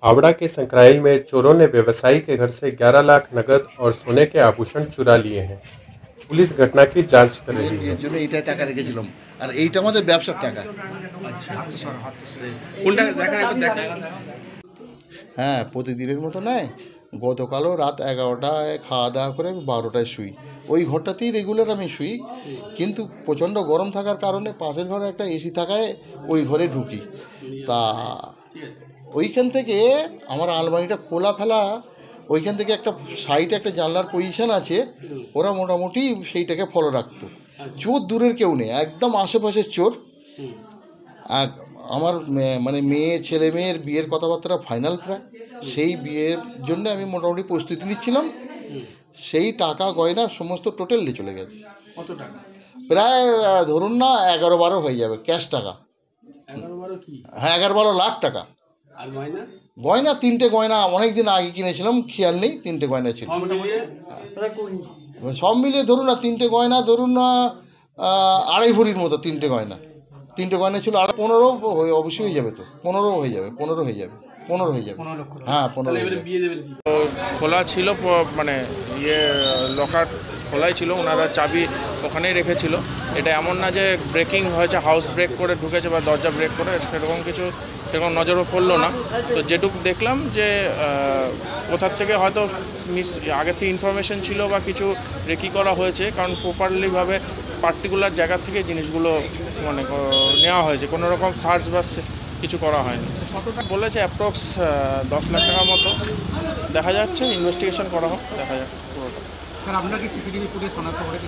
हावड़ा के संक्राइल में चोरों ने व्यवसायी के घर से 11 लाख नकद और सोने के आभूषण चुरा लिए हैं। पुलिस घटना की जांच कर মেয়ের रही বিয়ের है। জন্য এইটাই টাকা রেখেছিলাম, আর এইটা আমাদের ব্যবসার টাকা। কোনটা দেখান একটু দেখান। হ্যাঁ, প্রতিদিনের মতো নয়। গতকালও রাত 11টায় খাওয়া দাওয়া করে আমি 12টায় শুই। ওই ঘরটাতেই রেগুলার আমি শুই, কিন্তু প্রচণ্ড গরম থাকার কারণে পাশের ঘরে একটা এসি থাকায় ওই ঘরে ঢুকি। তা ওইখান থেকে আমার আলমারিটা খোলা ফেলা, ওইখান থেকে একটা সাইডে একটা জানলার পজিশান আছে, ওরা মোটামুটি সেইটাকে ফলো রাখতো। চোর দূরের কেউ নেই, একদম আশেপাশের চোর। আর আমার মানে ছেলে মেয়ের বিয়ের কথাবার্তা ফাইনাল প্রায়, সেই বিয়ের জন্য আমি মোটামুটি প্রস্তুতি নিচ্ছিলাম। সেই টাকা গয়না সমস্ত টোটালি চলে গেছে। কত টাকা? প্রায় ধরুন না 11-12 হয়ে যাবে ক্যাশ টাকা। 11-12 কি? হ্যাঁ, 11-12 লাখ টাকা। আর গয়না? গয়না 3টে গয়না অনেক দিন আগে কিনেছিলাম, খেয়াল নেই, 3টে গয়না ছিল। সব মিলিয়ে ধরুন না 3টে গয়না, ধরুন না 2.5 ভরির মতো 3টে গয়না। 3টে গয়না ছিল, আর 15 অবশ্যই হয়ে যাবে, তো 15 হয়ে যাবে, 15 হয়ে যাবে, 15 হয়ে যাবে। 15 লক্ষ টাকা। হ্যাঁ, 15 তাহলে হয়ে এবারে যাবে। বিয়ে দেবেন কি? খোলা ছিল, মানে লকার খোলাই ছিল, ওনারা চাবি ওখানেই রেখেছিল। এটা এমন না যে ব্রেকিং হয়েছে, হাউস ব্রেক করে ঢুকেছে বা দরজা ব্রেক করে, সেরকম নজরও পড়লো না। তো যেটুকু দেখলাম যে কোথার থেকে হয়তো আগে থেকে ইনফরমেশন ছিল বা কিছু রেকি করা হয়েছে, কারণ প্রপারলিভাবে পার্টিকুলার জায়গা থেকে জিনিসগুলো মানে নেওয়া হয়েছে, কোনো রকম সার্চ বা কিছু করা হয়নি। কতটা বলেছে অ্যাপ্রক্স 10 লাখ টাকার মতো। দেখা যাচ্ছে, ইনভেস্টিগেশন করা হোক, দেখা যাক পুরোটা। স্যার আপনার কি সিসিটিভি ফুটেজ শনাক্ত করে কি?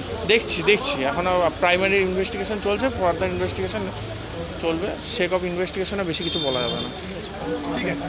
দেখছি এখনও প্রাইমারি ইনভেস্টিগেশন চলছে, ফার্দার ইনভেস্টিগেশন চলবে। সেক অফ ইনভেস্টিগেশনে বেশি কিছু বলা যাবে না। ঠিক আছে।